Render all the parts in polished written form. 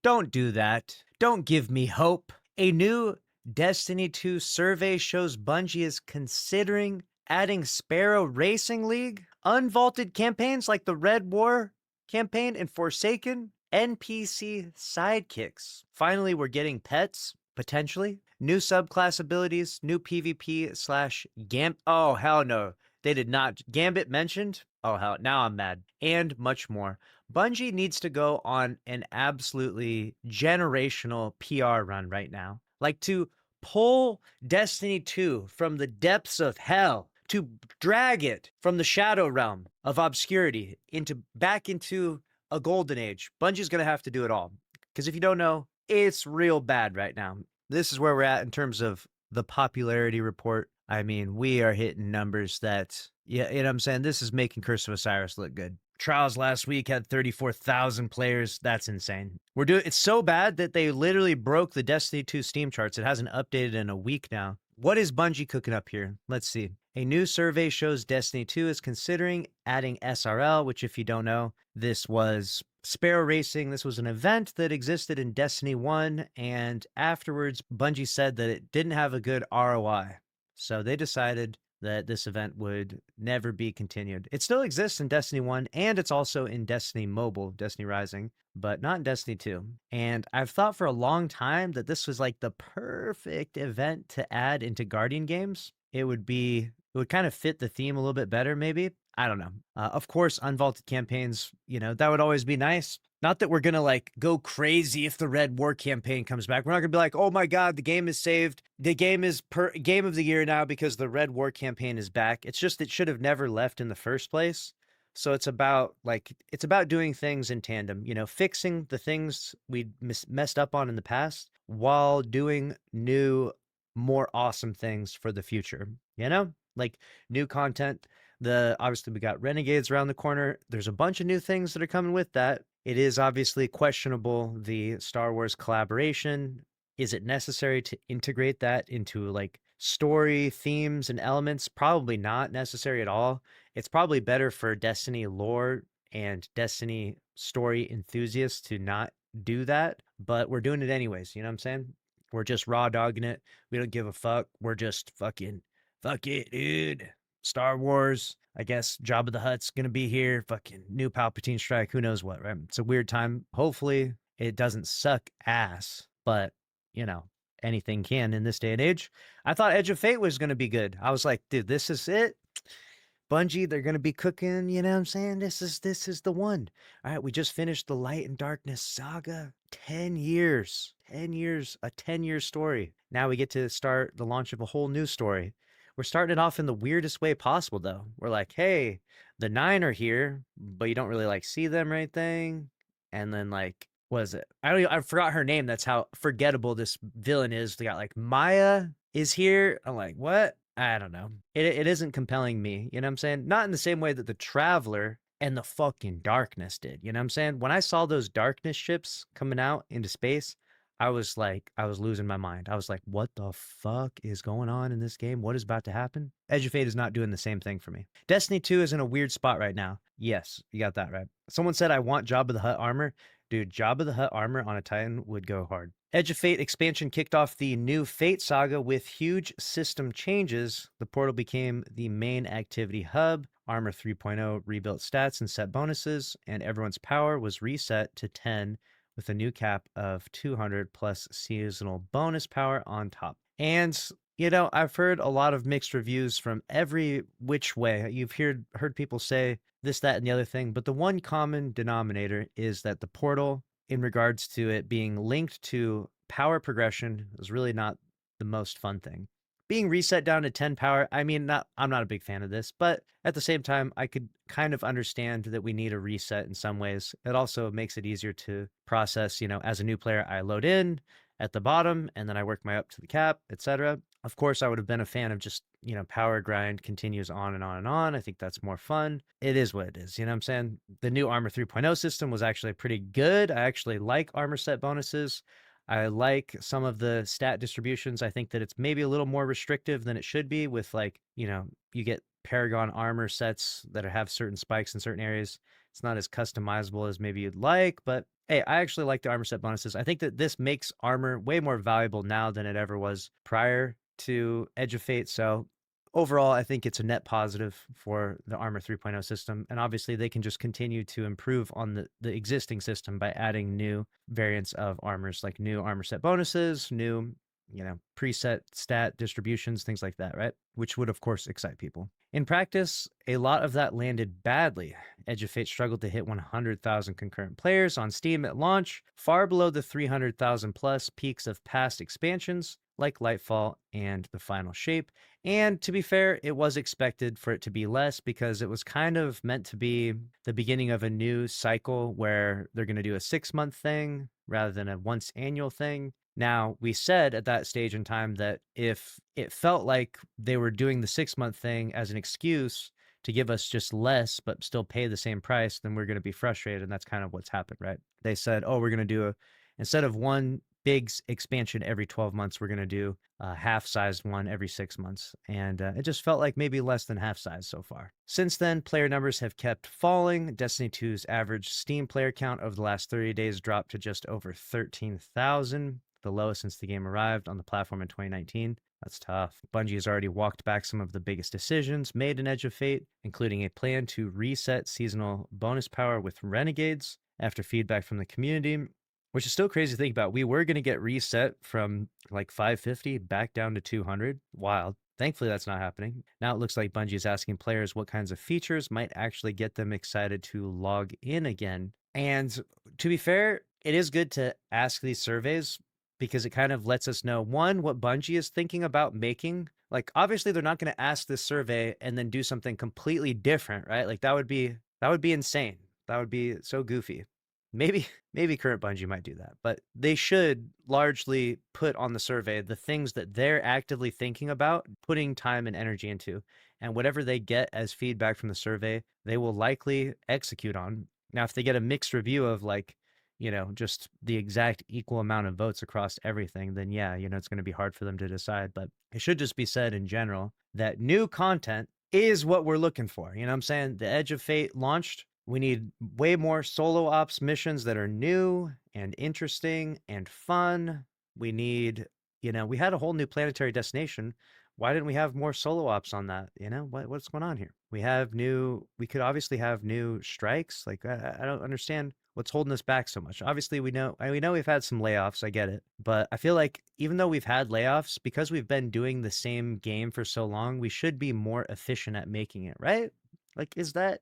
Don't do that. Don't give me hope. A new Destiny 2 survey shows Bungie is considering adding Sparrow Racing League, unvaulted campaigns like the Red War campaign and Forsaken, NPC sidekicks. Finally, we're getting pets, potentially. New subclass abilities, new PvP slash Gam. Oh, hell no. They did not. Gambit mentioned? Oh, hell. Now I'm mad. And much more. Bungie needs to go on an absolutely generational PR run right now. Like to pull Destiny 2 from the depths of hell, to drag it from the shadow realm of obscurity into back into a golden age. Bungie's going to have to do it all. Because if you don't know, it's real bad right now. This is where we're at in terms of the popularity report. I mean, we are hitting numbers that, yeah, you know what I'm saying? This is making Curse of Osiris look good. Trials last week had 34,000 players. That's insane. It's so bad that they literally broke the Destiny 2 Steam charts. It hasn't updated in a week now. What is Bungie cooking up here? Let's see. A new survey shows Destiny 2 is considering adding SRL, which, if you don't know, this was Sparrow Racing. This was an event that existed in Destiny 1, and afterwards, Bungie said that it didn't have a good ROI. So they decided that this event would never be continued. It still exists in Destiny 1, and it's also in Destiny Mobile, Destiny Rising, but not in Destiny 2. And I've thought for a long time that this was like the perfect event to add into Guardian games. It would kind of fit the theme a little bit better, maybe. I don't know. Of course, unvaulted campaigns, that would always be nice. Not that we're going to like go crazy if the Red War campaign comes back. We're not going to be like, oh my God, the game is saved. The game is game of the year now because the Red War campaign is back. It's just, it should have never left in the first place. So it's about doing things in tandem, fixing the things we messed up on in the past while doing new, more awesome things for the future, like new content. Obviously we got Renegades around the corner. There's a bunch of new things that are coming with that. It is obviously questionable, the Star Wars collaboration. Is it necessary to integrate that into like story themes and elements? Probably not necessary at all. It's probably better for Destiny lore and Destiny story enthusiasts to not do that, but we're doing it anyways. You know what I'm saying? We're just raw dogging it. We don't give a fuck. We're just fucking, fuck it, dude. Star Wars. I guess Jabba the Hutt's gonna be here. Fucking new Palpatine strike. Who knows what, right? It's a weird time. Hopefully it doesn't suck ass, but anything can in this day and age. I thought Edge of Fate was gonna be good. I was like, dude, this is it. Bungie, they're gonna be cooking, you know what I'm saying? This is the one. All right, we just finished the Light and Darkness saga. 10 years. 10 years, a 10-year story. Now we get to start the launch of a whole new story. We're starting it off in the weirdest way possible, though. We're like, hey, the 9 are here, but you don't really like see them or anything. And then like, what is it? I forgot her name. That's how forgettable this villain is. They got like Maya is here. I'm like, what? I don't know. It isn't compelling me. You know what I'm saying? Not in the same way that the Traveler and the fucking Darkness did. You know what I'm saying? When I saw those Darkness ships coming out into space, I was losing my mind. I was like, what the fuck is going on in this game? What is about to happen? Edge of Fate is not doing the same thing for me. Destiny 2 is in a weird spot right now. Yes, you got that right. Someone said I want Jabba the Hutt armor. Dude, Jabba the Hutt armor on a Titan would go hard. Edge of Fate expansion kicked off the new Fate saga with huge system changes. The portal became the main activity hub. Armor 3.0 rebuilt stats and set bonuses, and everyone's power was reset to 10 with a new cap of 200 plus seasonal bonus power on top. And, I've heard a lot of mixed reviews from every which way. You've heard people say this, that, and the other thing, but the one common denominator is that the portal, in regards to it being linked to power progression, is really not the most fun thing. Being reset down to 10 power, I'm not a big fan of this, but at the same time, I could kind of understand that we need a reset in some ways. It also makes it easier to process, as a new player, I load in at the bottom and then I work my up to the cap, etc. Of course, I would have been a fan of just, power grind continues on and on and on. I think that's more fun. It is what it is, you know what I'm saying? The new Armor 3.0 system was actually pretty good. I actually like armor set bonuses. I like some of the stat distributions. I think that it's maybe a little more restrictive than it should be with you get Paragon armor sets that have certain spikes in certain areas. It's not as customizable as maybe you'd like, but Hey, I actually like the armor set bonuses. I think that this makes armor way more valuable now than it ever was prior to Edge of Fate. So overall, I think it's a net positive for the Armor 3.0 system. And obviously, they can just continue to improve on the existing system by adding new variants of armors, like new armor set bonuses, new, preset stat distributions, things like that, right? Which would, of course, excite people. In practice, a lot of that landed badly. Edge of Fate struggled to hit 100,000 concurrent players on Steam at launch, far below the 300,000 plus peaks of past expansions like Lightfall and The Final Shape. And to be fair, it was expected for it to be less because it was kind of meant to be the beginning of a new cycle where they're going to do a 6-month thing rather than a once annual thing. Now, we said at that stage in time that if it felt like they were doing the 6-month thing as an excuse to give us just less, but still pay the same price, then we're going to be frustrated. And that's kind of what's happened, right? They said, oh, we're going to do instead of one big expansion every 12 months, we're going to do a half-sized one every 6 months. And it just felt like maybe less than half-size so far. Since then, player numbers have kept falling. Destiny 2's average Steam player count over the last 30 days dropped to just over 13,000, the lowest since the game arrived on the platform in 2019. That's tough. Bungie has already walked back some of the biggest decisions made in Edge of Fate, including a plan to reset seasonal bonus power with Renegades after feedback from the community, which is still crazy to think about. We were going to get reset from like 550 back down to 200. Wild. Thankfully, that's not happening. Now it looks like Bungie is asking players what kinds of features might actually get them excited to log in again. And to be fair, it is good to ask these surveys because it kind of lets us know, one, what Bungie is thinking about making. Like, obviously, they're not going to ask this survey and then do something completely different, right? Like, that would be insane. That would be so goofy. Maybe current Bungie might do that, but they should largely put on the survey the things that they're actively thinking about putting time and energy into. And whatever they get as feedback from the survey, they will likely execute on. Now, if they get a mixed review of like, just the exact equal amount of votes across everything, then yeah, it's going to be hard for them to decide. But it should just be said in general that new content is what we're looking for. You know what I'm saying? The Edge of Fate launched. We need way more solo ops missions that are new and interesting and fun. We need, we had a whole new planetary destination. Why didn't we have more solo ops on that? What's going on here? We could obviously have new strikes. Like, I don't understand what's holding us back so much. Obviously, we know we've had some layoffs. I get it. But I feel like even though we've had layoffs, because we've been doing the same game for so long, we should be more efficient at making it, right? Like, is that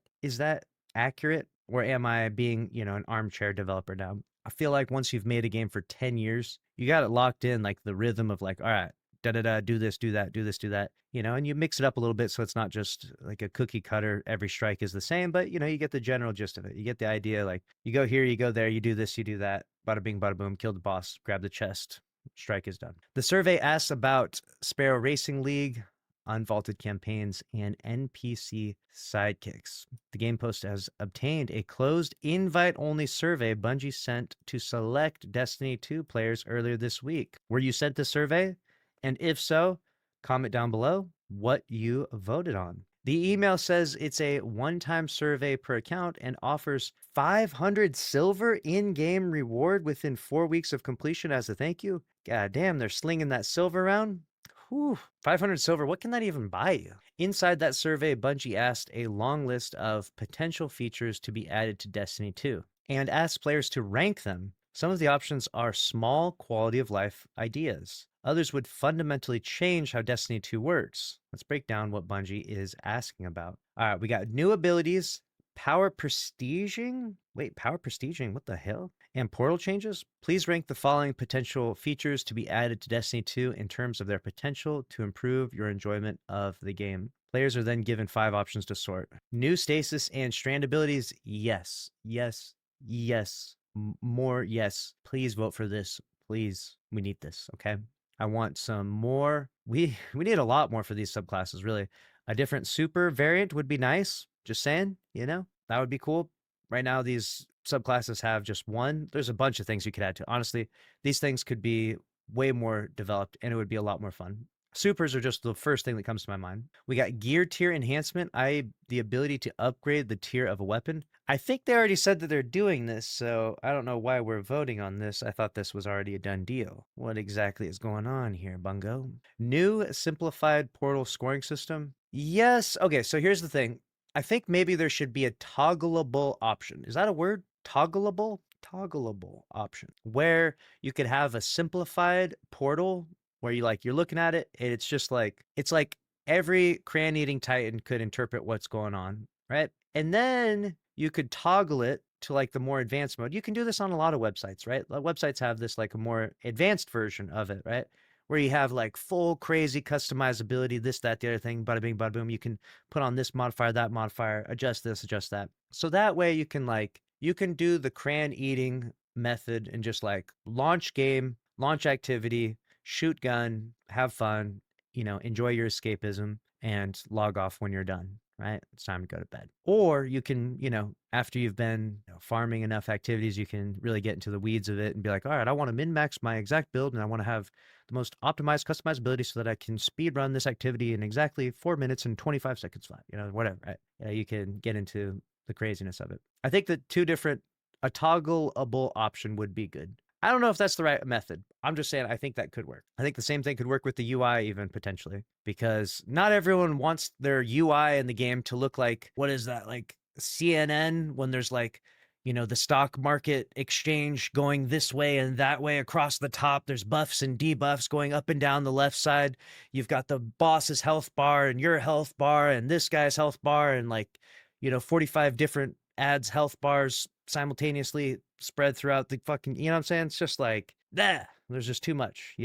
accurate, or am I being, an armchair developer now? I feel like once you've made a game for 10 years, you got it locked in, like the rhythm of like, all right, da da da, do this, do that, do this, do that, and you mix it up a little bit so it's not just like a cookie cutter. Every strike is the same, but you get the general gist of it. You get the idea. Like, you go here, you go there, you do this, you do that. Bada bing, bada boom. Kill the boss, grab the chest. Strike is done. The survey asks about Sparrow Racing League, unvaulted campaigns, and NPC sidekicks. The game post has obtained a closed invite-only survey Bungie sent to select Destiny 2 players earlier this week. Were you sent the survey? And if so, comment down below what you voted on. The email says it's a one-time survey per account and offers 500 silver in-game reward within 4 weeks of completion as a thank you. God damn, they're slinging that silver around. Whew, 500 silver, what can that even buy you? Inside that survey, Bungie asked a long list of potential features to be added to Destiny 2 and asked players to rank them. Some of the options are small quality of life ideas. Others would fundamentally change how Destiny 2 works. Let's break down what Bungie is asking about. All right, we got new abilities, power prestiging. Wait, power prestiging? What the hell? And portal changes? Please rank the following potential features to be added to Destiny 2 in terms of their potential to improve your enjoyment of the game. Players are then given 5 options to sort. New stasis and strand abilities? Yes, yes, yes. More yes. Please vote for this. Please. We need this, okay? I want some more. We need a lot more for these subclasses, really. A different super variant would be nice. Just saying, that would be cool. Right now, these subclasses have just one. There's a bunch of things you could add to. Honestly, these things could be way more developed and it would be a lot more fun. Supers are just the first thing that comes to my mind. We got gear tier enhancement. The ability to upgrade the tier of a weapon. I think they already said that they're doing this, so I don't know why we're voting on this. I thought this was already a done deal. What exactly is going on here, Bungo? New simplified portal scoring system. Yes. Okay, so here's the thing. I think maybe there should be a toggleable option. Is that a word? Toggleable? Toggleable option where you could have a simplified portal where you're looking at it and it's like every crayon eating titan could interpret what's going on, right? And then you could toggle it to like the more advanced mode. You can do this on a lot of websites, right? Websites have this like a more advanced version of it, right? Where you have like full crazy customizability, this, that, the other thing, bada bing, bada boom. You can put on this modifier, that modifier, adjust this, adjust that. So that way you can do the crayon eating method and just like launch game, launch activity, shoot gun, have fun, enjoy your escapism and log off when you're done, right? It's time to go to bed. Or you can, after you've been farming enough activities, you can really get into the weeds of it and be like, all right, I want to min max my exact build and I want to have the most optimized customizability so that I can speed run this activity in exactly 4 minutes and 25 seconds flat, whatever, right? You can get into the craziness of it. I think that a toggleable option would be good. I don't know if that's the right method. I'm just saying I think that could work. I think the same thing could work with the UI even potentially, because not everyone wants their UI in the game to look like, what is that, like CNN when there's like, the stock market exchange going this way and that way across the top. There's buffs and debuffs going up and down the left side. You've got the boss's health bar and your health bar and this guy's health bar and 45 different ads health bars simultaneously spread throughout the fucking, what I'm saying? It's just like, there's just too much,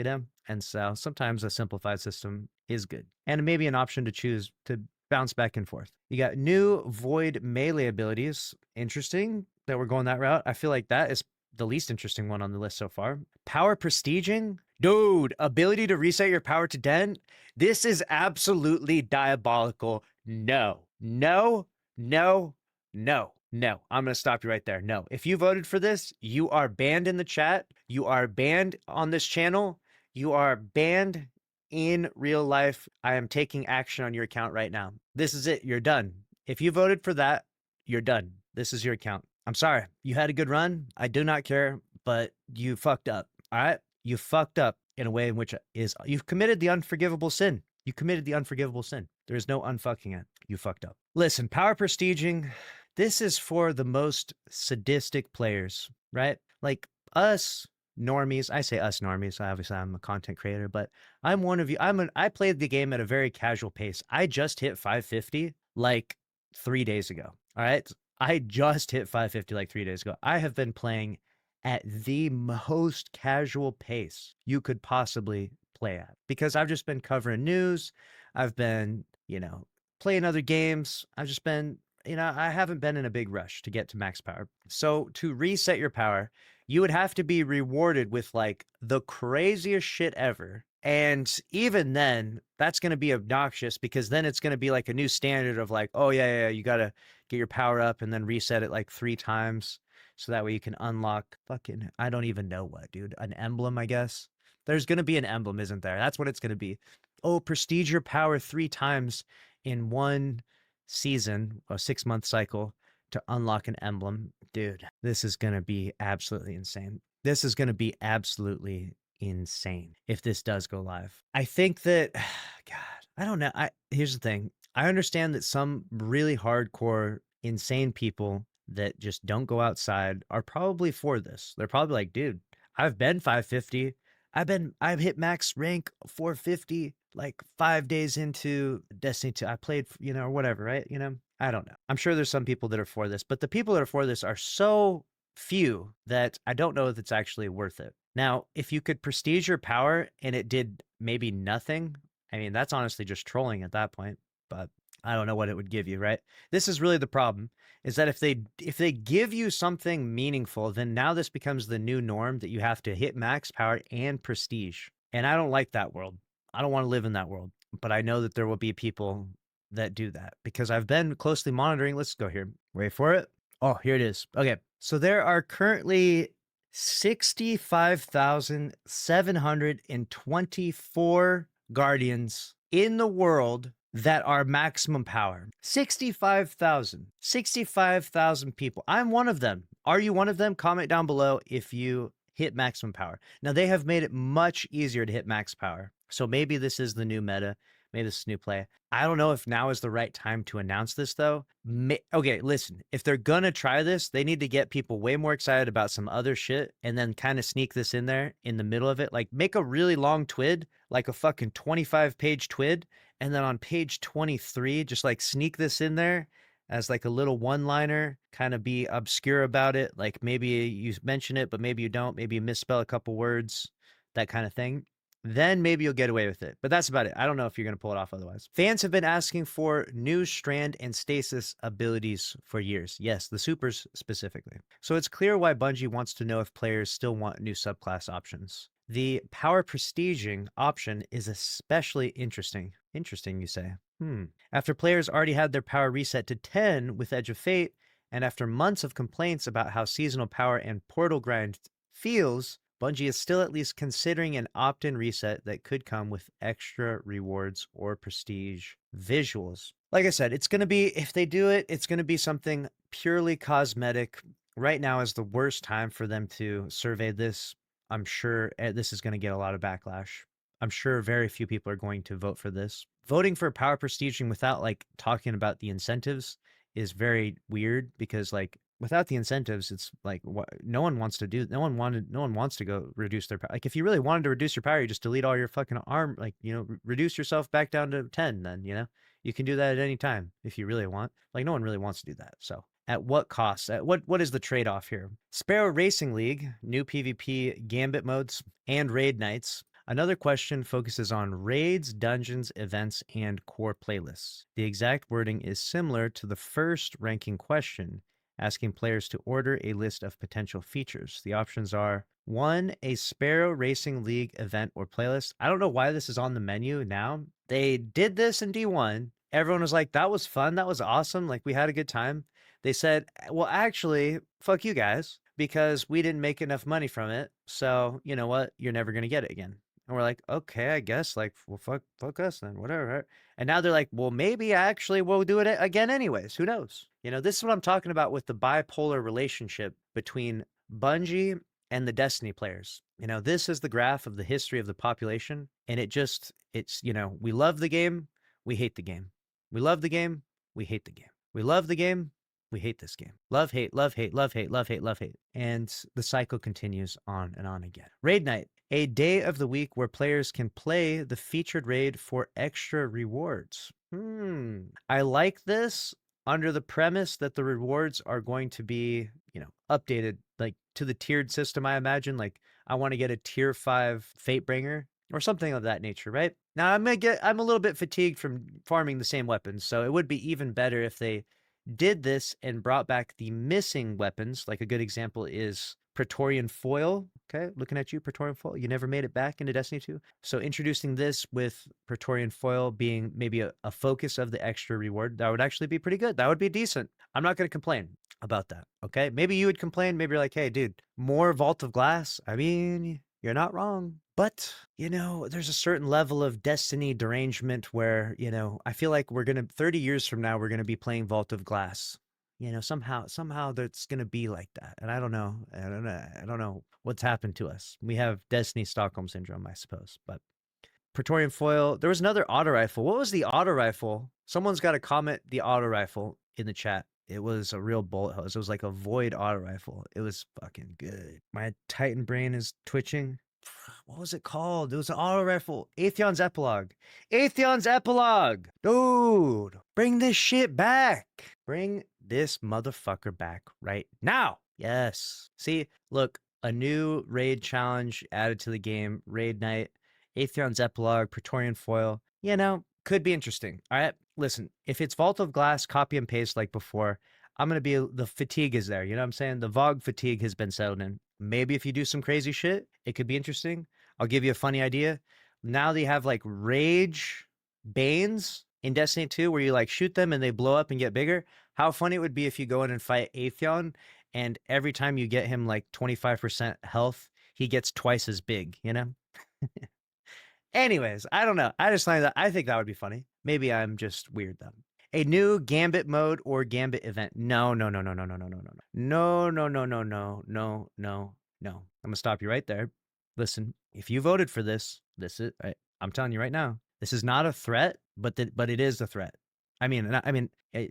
And so sometimes a simplified system is good. And maybe an option to choose to bounce back and forth. You got new void melee abilities. Interesting that we're going that route. I feel like that is the least interesting one on the list so far. Power prestiging. Dude, ability to reset your power to 10. This is absolutely diabolical. No, no, no, no, no. I'm going to stop you right there. No. If you voted for this, you are banned in the chat. You are banned on this channel. You are banned in real life. I am taking action on your account right now. This is it. You're done. If you voted for that, you're done. This is your account. I'm sorry. You had a good run. I do not care, but you fucked up. All right? You fucked up in a way in which you've committed the unforgivable sin. You committed the unforgivable sin. There is no unfucking it. You fucked up. Listen, power prestiging, this is for the most sadistic players, right? Like us normies. I say us normies. Obviously, I'm a content creator, but I'm one of you. I played the game at a very casual pace. I just hit 550 like 3 days ago. All right. I just hit 550 like 3 days ago. I have been playing at the most casual pace you could possibly play at because I've just been covering news. I've been, playing other games. I've just been, I haven't been in a big rush to get to max power. So to reset your power, you would have to be rewarded with like the craziest shit ever. And even then, that's going to be obnoxious because then it's going to be like a new standard of like, oh, yeah, you got to get your power up and then reset it like 3 times. So that way you can unlock fucking, I don't even know what, dude, an emblem, I guess. There's going to be an emblem, isn't there? That's what it's going to be. Oh, prestige your power 3 times in one season, a 6-month cycle to unlock an emblem. Dude, this is going to be absolutely insane. This is going to be absolutely insane if this does go live. I think that, God, I don't know. Here's the thing. I understand that some really hardcore, insane people that just don't go outside are probably for this. They're probably like, dude, I've been 550. I've hit max rank 450 like 5 days into Destiny 2. I played, or whatever, right? I don't know. I'm sure there's some people that are for this, but the people that are for this are so few that I don't know if it's actually worth it. Now, if you could prestige your power and it did maybe nothing, I mean, that's honestly just trolling at that point, but I don't know what it would give you, right? This is really the problem, is that if they give you something meaningful, then now this becomes the new norm that you have to hit max power and prestige. And I don't like that world. I don't want to live in that world, but I know that there will be people that do that because I've been closely monitoring. Let's go here. Wait for it. Oh, here it is. Okay. So there are currently 65,724 guardians in the world that are maximum power. 65,000. 65,000 people. I'm one of them. Are you one of them? Comment down below if you hit maximum power. Now, they have made it much easier to hit max power. So maybe this is the new meta. Maybe this is new play. I don't know if now is the right time to announce this, though. Okay, listen. If they're gonna try this, they need to get people way more excited about some other shit and then kind of sneak this in there in the middle of it. Like, make a really long twid, like a fucking 25-page twid, and then on page 23, just like sneak this in there as like a little one-liner, kind of be obscure about it. Like maybe you mention it, but maybe you don't. Maybe you misspell a couple words, that kind of thing. Then maybe you'll get away with it. But that's about it. I don't know if you're going to pull it off otherwise. Fans have been asking for new strand and stasis abilities for years. Yes, the supers specifically. So it's clear why Bungie wants to know if players still want new subclass options. The power prestiging option is especially interesting. Interesting, you say. After players already had their power reset to 10 with Edge of Fate, and after months of complaints about how seasonal power and portal grind feels, Bungie is still at least considering an opt-in reset that could come with extra rewards or prestige visuals. Like I said, it's going to be, if they do it, it's going to be something purely cosmetic. Right now is the worst time for them to survey this. I'm sure this is going to get a lot of backlash. I'm sure very few people are going to vote for this. Voting for power prestiging without like talking about the incentives is very weird because like without the incentives, it's like what no one wants to do. No one wants to go reduce their power. Like if you really wanted to reduce your power, you just delete all your fucking arm, like, you know, reduce yourself back down to 10 then, you know? You can do that at any time if you really want. Like no one really wants to do that. So at what cost? What is the trade-off here? Sparrow Racing League, new PvP gambit modes, and raid nights. Another question focuses on raids, dungeons, events, and core playlists. The exact wording is similar to the first ranking question, asking players to order a list of potential features. The options are 1, a Sparrow Racing League event or playlist. I don't know why this is on the menu now. They did this in D1. Everyone was like, that was fun. That was awesome. Like, we had a good time. They said, well, actually, fuck you guys, because we didn't make enough money from it. So, you know what? You're never going to get it again. And we're like, okay, I guess, like, well, fuck us then, whatever. Right? And now they're like, well, maybe actually we'll do it again anyways. Who knows? You know, this is what I'm talking about with the bipolar relationship between Bungie and the Destiny players. You know, this is the graph of the history of the population. And it's, you know, we love the game, we hate the game. We love the game, we hate the game. We love the game, we hate this game. Love, hate, love, hate, love, hate, love, hate, love, hate. And the cycle continues on and on again. Raid night, a day of the week where players can play the featured raid for extra rewards. I like this under the premise that the rewards are going to be, you know, updated like to the tiered system, I imagine. Like I want to get a tier 5 Fatebringer or something of that nature, right? Now I'm a little bit fatigued from farming the same weapons, so it would be even better if they did this and brought back the missing weapons. Like a good example is Praetorian Foil. Okay, looking at you, Praetorian Foil. You never made it back into Destiny 2. So introducing this with Praetorian Foil being maybe a focus of the extra reward, that would actually be pretty good. That would be decent. I'm not going to complain about that. Okay, maybe you would complain. Maybe you're like, hey, dude, more Vault of Glass. I mean, you're not wrong. But, you know, there's a certain level of Destiny derangement where, you know, I feel like 30 years from now, we're going to be playing Vault of Glass. You know, somehow that's going to be like that. And I don't know. I don't know what's happened to us. We have Destiny Stockholm Syndrome, I suppose. But Praetorian Foil, there was another auto rifle. What was the auto rifle? Someone's got to comment the auto rifle in the chat. It was a real bullet hose. It was like a void auto rifle. It was fucking good. My Titan brain is twitching. What was it called? It was an auto rifle. Atheon's Epilogue. Atheon's Epilogue. Dude, bring this shit back. Bring this motherfucker back right now. Yes. See, look, a new raid challenge added to the game. Raid night. Atheon's Epilogue. Praetorian Foil. You know, could be interesting. All right. Listen, if it's Vault of Glass, copy and paste like before, I'm going to be, the fatigue is there. You know what I'm saying? The VOG fatigue has been settled in. Maybe if you do some crazy shit, it could be interesting. I'll give you a funny idea. Now they have like rage Banes in Destiny 2 where you like shoot them and they blow up and get bigger. How funny it would be if you go in and fight Atheon and every time you get him like 25% health, he gets twice as big, you know? Anyways, I don't know. I just find that I think that would be funny. Maybe I'm just weird though. A new Gambit mode or Gambit event. No, no, no, no, no, no, no, no, no, no, no, no, no, no, no, no, no. I'm gonna stop you right there. Listen, if you voted for this, I'm telling you right now, this is not a threat, but it is a threat.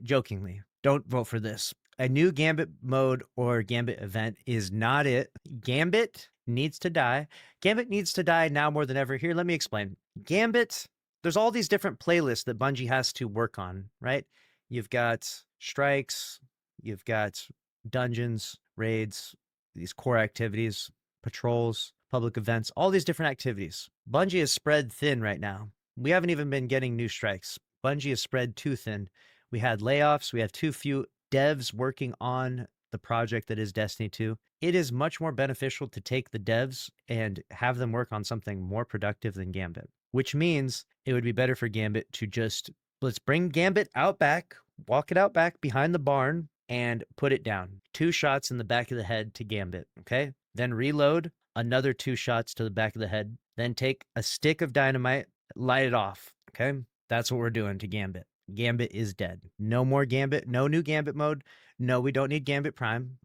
Jokingly, don't vote for this. A new Gambit mode or Gambit event is not it. Gambit needs to die. Gambit needs to die now more than ever. Here, let me explain. Gambit, there's all these different playlists that Bungie has to work on, right? You've got strikes, you've got dungeons, raids, these core activities, patrols, public events, all these different activities. Bungie is spread thin right now. We haven't even been getting new strikes. Bungie is spread too thin. We had layoffs. We have too few devs working on the project that is Destiny 2. It is much more beneficial to take the devs and have them work on something more productive than Gambit, which means it would be better for Gambit to just let's bring Gambit out back, walk it out back behind the barn, and put it down. 2 shots in the back of the head to Gambit, okay? Then reload, another 2 shots to the back of the head. Then take a stick of dynamite, light it off, okay? That's what we're doing to Gambit. Gambit is dead. No more Gambit, no new Gambit mode. No, we don't need Gambit Prime.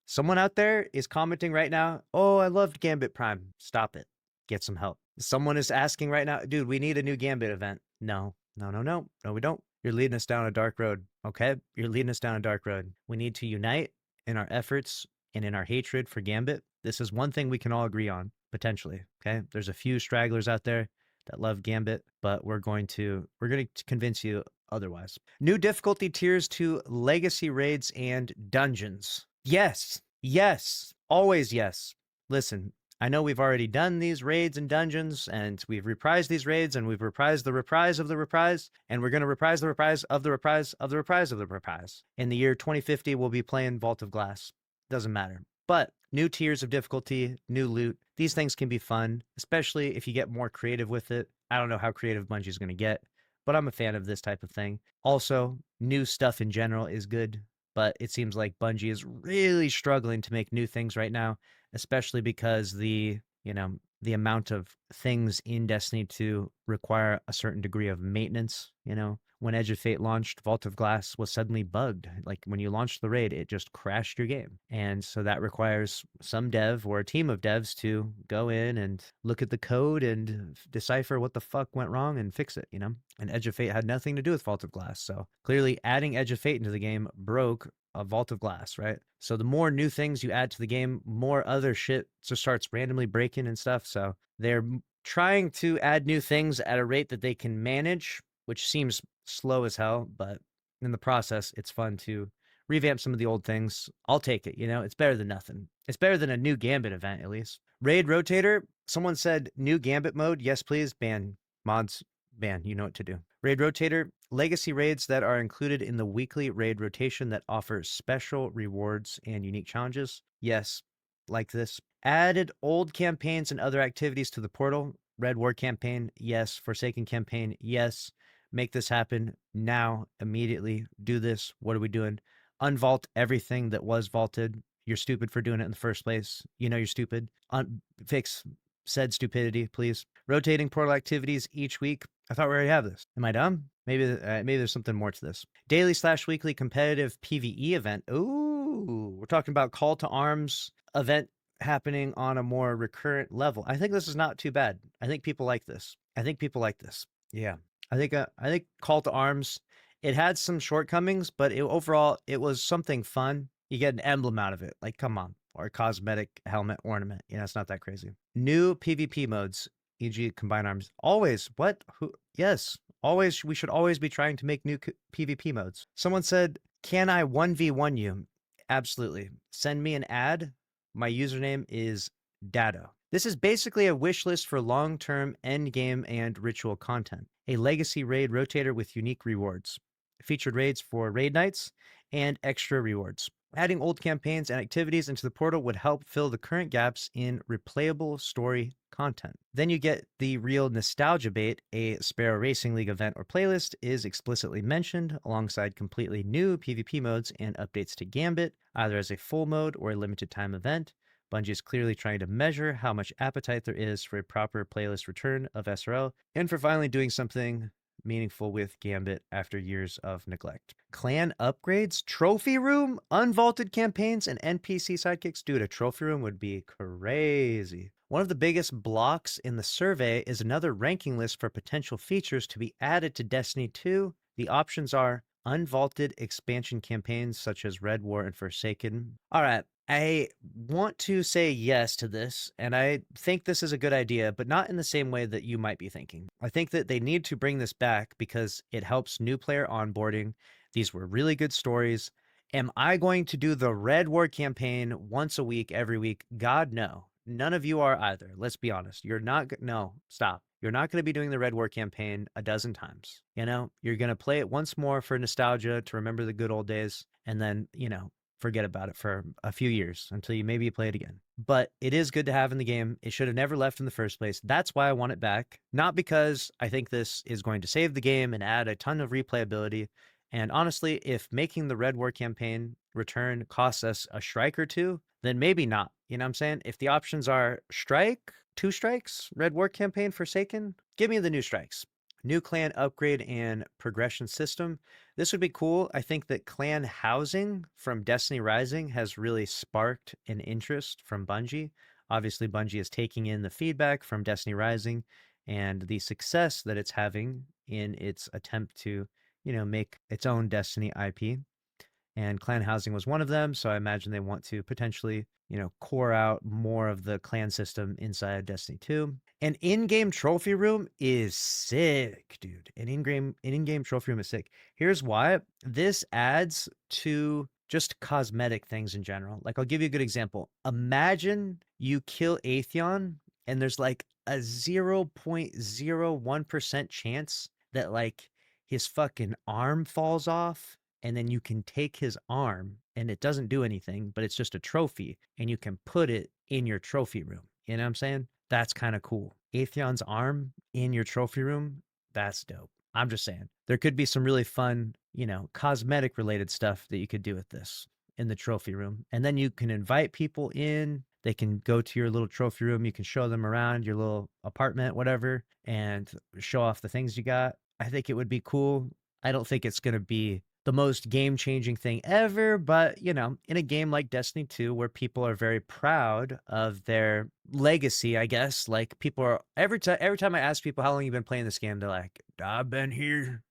Someone out there is commenting right now, oh, I loved Gambit Prime. Stop it. Get some help. Someone is asking right now, dude, we need a new Gambit event. No, no, no, no. No, we don't. You're leading us down a dark road, okay? You're leading us down a dark road. We need to unite in our efforts and in our hatred for Gambit. This is one thing we can all agree on, potentially, okay? There's a few stragglers out there that love Gambit, but we're going to convince you otherwise. New difficulty tiers to legacy raids and dungeons. Yes, yes, always yes. Listen, I know we've already done these raids and dungeons, and we've reprised these raids, and we've reprised the reprise of the reprise, and we're going to reprise the reprise of the reprise of the reprise of the reprise. In the year 2050, we'll be playing Vault of Glass. Doesn't matter. But new tiers of difficulty, new loot, these things can be fun, especially if you get more creative with it. I don't know how creative Bungie's going to get, but I'm a fan of this type of thing. Also, new stuff in general is good, but it seems like Bungie is really struggling to make new things right now, especially because the amount of things in Destiny 2 require a certain degree of maintenance. When Edge of Fate launched, Vault of Glass was suddenly bugged. Like when you launched the raid, it just crashed your game. And so that requires some dev or a team of devs to go in and look at the code and decipher what the fuck went wrong and fix it, And Edge of Fate had nothing to do with Vault of Glass. So clearly adding Edge of Fate into the game broke a Vault of Glass, right? So the more new things you add to the game, more other shit just starts randomly breaking and stuff. So they're trying to add new things at a rate that they can manage, which seems slow as hell, but in the process, it's fun to revamp some of the old things. I'll take it, it's better than nothing. It's better than a new Gambit event, at least. Raid Rotator, someone said new Gambit mode. Yes, please. Ban. Mods, ban. You know what to do. Raid Rotator, legacy raids that are included in the weekly raid rotation that offers special rewards and unique challenges. Yes, like this. Added old campaigns and other activities to the portal. Red War campaign, yes. Forsaken campaign, yes. Make this happen now, immediately. Do this. What are we doing? Unvault everything that was vaulted. You're stupid for doing it in the first place. You're stupid. Fix said stupidity, please. Rotating portal activities each week. I thought we already have this. Am I dumb? Maybe there's something more to this. Daily/weekly competitive PvE event. Ooh, we're talking about call to arms event happening on a more recurrent level. I think this is not too bad. I think people like this. Yeah. I think Call to Arms, it had some shortcomings, but overall, it was something fun. You get an emblem out of it. Like, come on. Or a cosmetic helmet ornament. It's not that crazy. New PvP modes, e.g. Combined Arms. Always. What? Who? Yes. Always. We should always be trying to make new PvP modes. Someone said, can I 1v1 you? Absolutely. Send me an ad. My username is Dado. This is basically a wish list for long-term endgame and ritual content. A legacy raid rotator with unique rewards. Featured raids for raid nights and extra rewards. Adding old campaigns and activities into the portal would help fill the current gaps in replayable story content. Then you get the real nostalgia bait. A Sparrow Racing League event or playlist is explicitly mentioned alongside completely new PvP modes and updates to Gambit, either as a full mode or a limited time event. Bungie is clearly trying to measure how much appetite there is for a proper playlist return of SRL and for finally doing something meaningful with Gambit after years of neglect. Clan upgrades, trophy room, unvaulted campaigns, and NPC sidekicks. Dude, a trophy room would be crazy. One of the biggest blocks in the survey is another ranking list for potential features to be added to Destiny 2. The options are unvaulted expansion campaigns such as Red War and Forsaken. All right, I want to say yes to this, and I think this is a good idea, but not in the same way that you might be thinking. I think that they need to bring this back because it helps new player onboarding. These were really good stories. Am I going to do the Red War campaign once a week, every week? God, no. None of you are either. Let's be honest. You're not, no, stop. You're not going to be doing the Red War campaign a dozen times. You know, you're going to play it once more for nostalgia to remember the good old days. And then, you know, forget about it for a few years until you maybe play it again. But it is good to have in the game. It should have never left in the first place. That's why I want it back. Not because I think this is going to save the game and add a ton of replayability. And honestly, if making the Red War campaign return costs us a strike or two, then maybe not. You know what I'm saying? If the options are strike, 2 strikes, Red War campaign, Forsaken, give me the new strikes. New clan upgrade and progression system. This would be cool. I think that clan housing from Destiny Rising has really sparked an interest from Bungie. Obviously, Bungie is taking in the feedback from Destiny Rising and the success that it's having in its attempt to, you know, make its own Destiny IP. And clan housing was one of them. So I imagine they want to potentially, you know, core out more of the clan system inside Destiny 2. An in-game trophy room is sick, dude. An in-game trophy room is sick. Here's why. This adds to just cosmetic things in general. Like, I'll give you a good example. Imagine you kill Atheon and there's like a 0.01% chance that like his fucking arm falls off, and then you can take his arm and it doesn't do anything, but it's just a trophy and you can put it in your trophy room. You know what I'm saying? That's kind of cool. Atheon's arm in your trophy room, that's dope. I'm just saying. There could be some really fun, you know, cosmetic related stuff that you could do with this in the trophy room. And then you can invite people in. They can go to your little trophy room. You can show them around your little apartment, whatever, and show off the things you got. I think it would be cool. I don't think it's going to be the most game-changing thing ever, but, you know, in a game like Destiny 2 where people are very proud of their legacy, I guess, like people are every time I ask people how long you've been playing this game, they're like, I've been here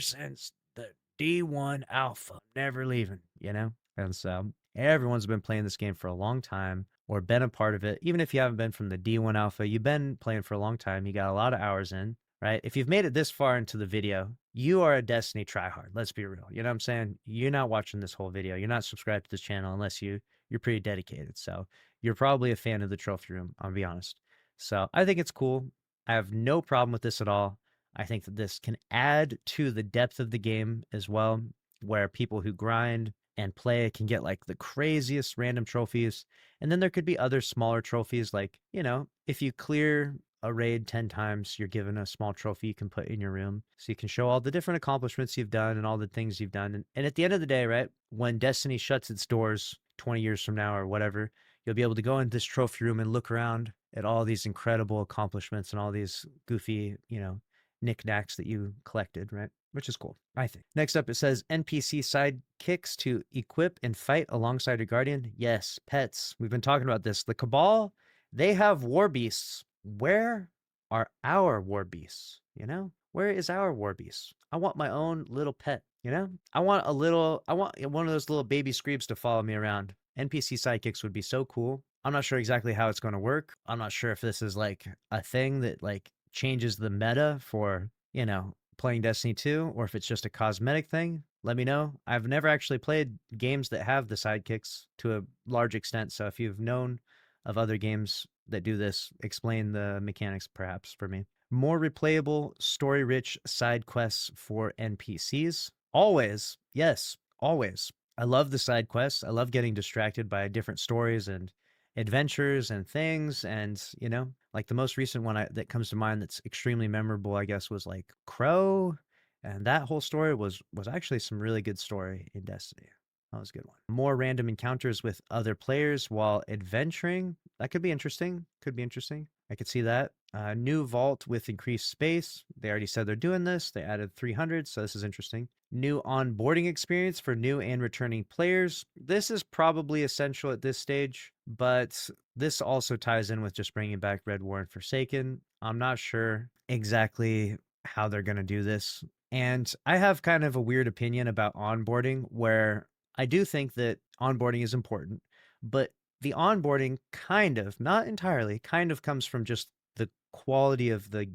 since the D1 alpha, never leaving, you know? And so everyone's been playing this game for a long time or been a part of it. Even if you haven't been from the D1 alpha, you've been playing for a long time. You got a lot of hours in, right? If you've made it this far into the video, you are a Destiny tryhard. Let's be real. You know what I'm saying? You're not watching this whole video. You're not subscribed to this channel unless you're pretty dedicated. So you're probably a fan of the trophy room, I'll be honest. So I think it's cool. I have no problem with this at all. I think that this can add to the depth of the game as well, where people who grind and play can get like the craziest random trophies. And then there could be other smaller trophies, like, you know, if you clear a raid 10 times, you're given a small trophy you can put in your room. So you can show all the different accomplishments you've done and all the things you've done. And at the end of the day, right, when Destiny shuts its doors 20 years from now or whatever, you'll be able to go into this trophy room and look around at all these incredible accomplishments and all these goofy, you know, knickknacks that you collected, right? Which is cool, I think. Next up, it says NPC sidekicks to equip and fight alongside your guardian. Yes, pets. We've been talking about this. The Cabal, they have war beasts. Where are our war beasts? You know, where is our war beast? I want my own little pet. You know, I want one of those little baby screeps to follow me around. NPC sidekicks would be so cool. I'm not sure exactly how it's going to work. I'm not sure if this is like a thing that like changes the meta for, you know, playing Destiny 2, or if it's just a cosmetic thing. Let me know. I've never actually played games that have the sidekicks to a large extent. So if you've known of other games that do this, explain the mechanics perhaps for me. More replayable, story-rich side quests for NPCs. Always, yes, always. I love the side quests. I love getting distracted by different stories and adventures and things. And, you know, like the most recent one that comes to mind that's extremely memorable, I guess, was like Crow. And that whole story was actually some really good story in Destiny. That was a good one. More random encounters with other players while adventuring. That could be interesting. Could be interesting. I could see that. New vault with increased space. They already said they're doing this. They added 300, so this is interesting. New onboarding experience for new and returning players. This is probably essential at this stage, but this also ties in with just bringing back Red War and Forsaken. I'm not sure exactly how they're going to do this. And I have kind of a weird opinion about onboarding where I do think that onboarding is important, but the onboarding kind of, not entirely, kind of comes from just the quality of the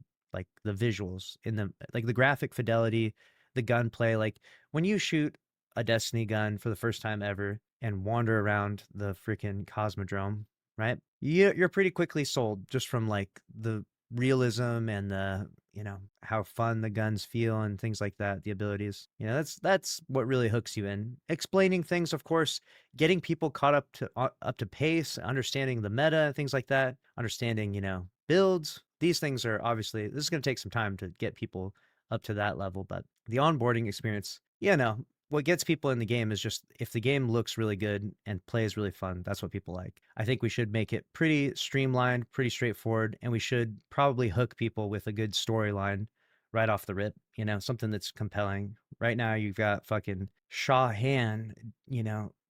visuals in the like the graphic fidelity, the gunplay. Like when you shoot a Destiny gun for the first time ever and wander around the freaking Cosmodrome, right? You're pretty quickly sold just from like the realism and the how fun the guns feel and things like that, the abilities. That's what really hooks you in. Explaining things, of course, getting people caught up to pace, understanding the meta, things like that, understanding builds. These things are obviously, this is going to take some time to get people up to that level, but the onboarding experience, what gets people in the game is just if the game looks really good and plays really fun, that's what people like. I think we should make it pretty streamlined, pretty straightforward, and we should probably hook people with a good storyline right off the rip, something that's compelling. Right now, you've got fucking Shaw Han,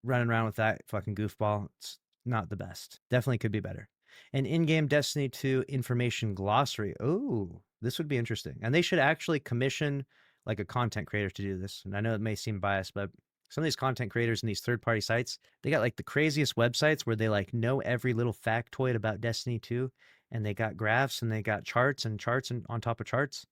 running around with that fucking goofball. It's not the best. Definitely could be better. An in-game Destiny 2 information glossary. Oh, this would be interesting. And they should actually commission like a content creator to do this. And I know it may seem biased, but some of these content creators and these third-party sites, they got like the craziest websites where they like know every little factoid about Destiny 2, and they got graphs and they got charts and on top of charts.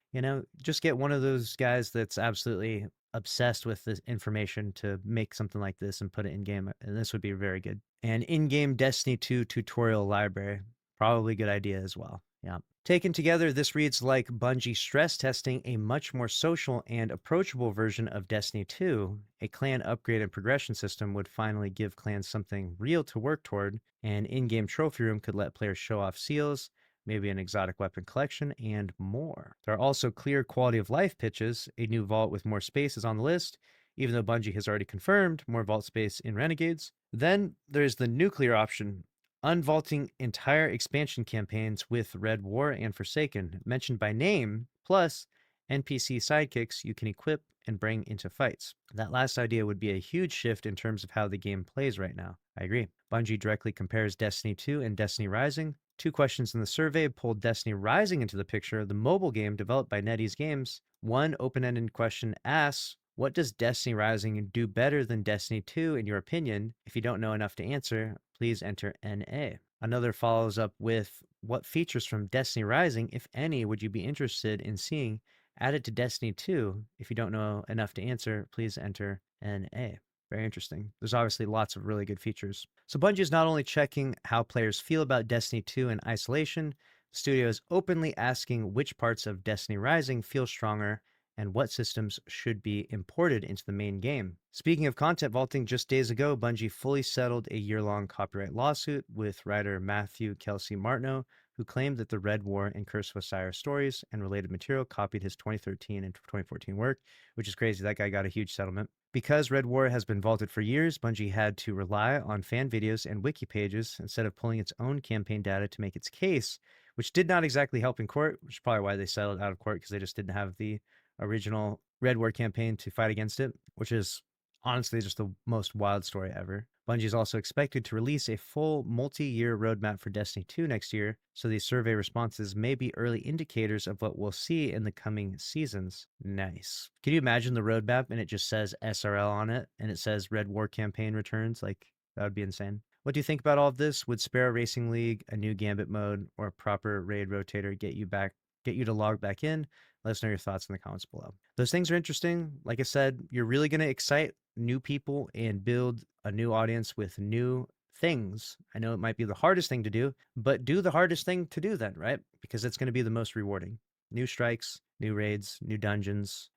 Just get one of those guys that's absolutely obsessed with this information to make something like this and put it in game, and this would be very good. And in-game Destiny 2 tutorial library, probably a good idea as well. Yeah. Taken together, this reads like Bungie stress testing a much more social and approachable version of Destiny 2. A clan upgrade and progression system would finally give clans something real to work toward. An in-game trophy room could let players show off seals, maybe an exotic weapon collection, and more. There are also clear quality of life pitches. A new vault with more space is on the list, even though Bungie has already confirmed more vault space in Renegades. Then there's the nuclear option, unvaulting entire expansion campaigns with Red War and Forsaken, mentioned by name, plus NPC sidekicks you can equip and bring into fights. That last idea would be a huge shift in terms of how the game plays right now. I agree. Bungie directly compares Destiny 2 and Destiny Rising. 2 questions in the survey pulled Destiny Rising into the picture, the mobile game developed by NetEase Games. One open-ended question asks, what does Destiny Rising do better than Destiny 2 in your opinion? If you don't know enough to answer, please enter NA. Another follows up with, what features from Destiny Rising, if any, would you be interested in seeing added to Destiny 2? If you don't know enough to answer, please enter NA. Very interesting. There's obviously lots of really good features. So Bungie is not only checking how players feel about Destiny 2 in isolation, the studio is openly asking which parts of Destiny Rising feel stronger and what systems should be imported into the main game. Speaking of content vaulting, just days ago, Bungie fully settled a year-long copyright lawsuit with writer Matthew Kelsey Martineau, who claimed that the Red War and Curse of Osiris stories and related material copied his 2013 and 2014 work, which is crazy. That guy got a huge settlement. Because Red War has been vaulted for years, Bungie had to rely on fan videos and wiki pages instead of pulling its own campaign data to make its case, which did not exactly help in court, which is probably why they settled out of court, because they just didn't have the original Red War campaign to fight against it, which is honestly just the most wild story ever. Bungie is also expected to release a full multi-year roadmap for Destiny 2 next year, so these survey responses may be early indicators of what we'll see in the coming seasons. Nice. Can you imagine the roadmap and it just says SRL on it and it says Red War campaign returns? Like, that would be insane. What do you think about all of this? Would Sparrow Racing League, a new Gambit mode, or a proper raid rotator get you to log back in? Let us know your thoughts in the comments below. Those things are interesting. Like I said, you're really going to excite new people and build a new audience with new things. I know it might be the hardest thing to do, but do the hardest thing to do then, right? Because it's going to be the most rewarding. New strikes, new raids, new dungeons,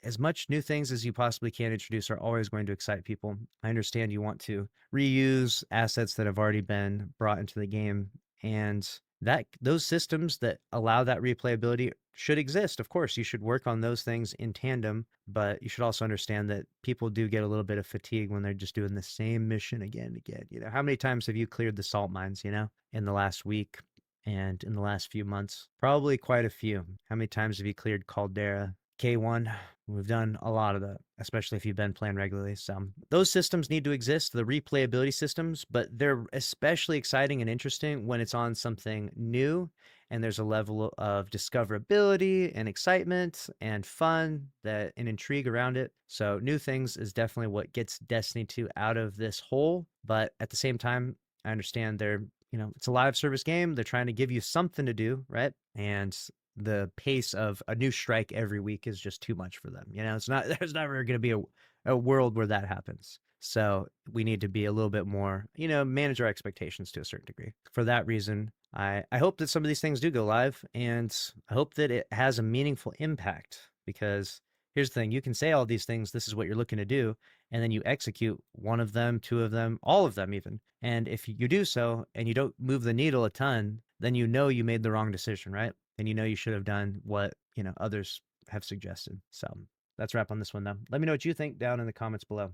as much new things as you possibly can introduce are always going to excite people. I understand you want to reuse assets that have already been brought into the game and that those systems that allow that replayability should exist. Of course, you should work on those things in tandem, but you should also understand that people do get a little bit of fatigue when they're just doing the same mission again and again. How many times have you cleared the salt mines, in the last week and in the last few months? Probably quite a few. How many times have you cleared Caldera, K1? We've done a lot of that, especially if you've been playing regularly. So those systems need to exist, the replayability systems, but they're especially exciting and interesting when it's on something new and there's a level of discoverability and excitement and fun that and intrigue around it. So new things is definitely what gets Destiny 2 out of this hole. But at the same time, I understand it's a live service game. They're trying to give you something to do, right? And the pace of a new strike every week is just too much for them. It's not, there's never going to be a world where that happens. So we need to be a little bit more, manage our expectations to a certain degree. For that reason, I hope that some of these things do go live, and I hope that it has a meaningful impact, because here's the thing, you can say all these things, this is what you're looking to do, and then you execute one of them, two of them, all of them even. And if you do so and you don't move the needle a ton, then you made the wrong decision, right? And you should have done what, others have suggested. So that's a wrap on this one, though. Let me know what you think down in the comments below.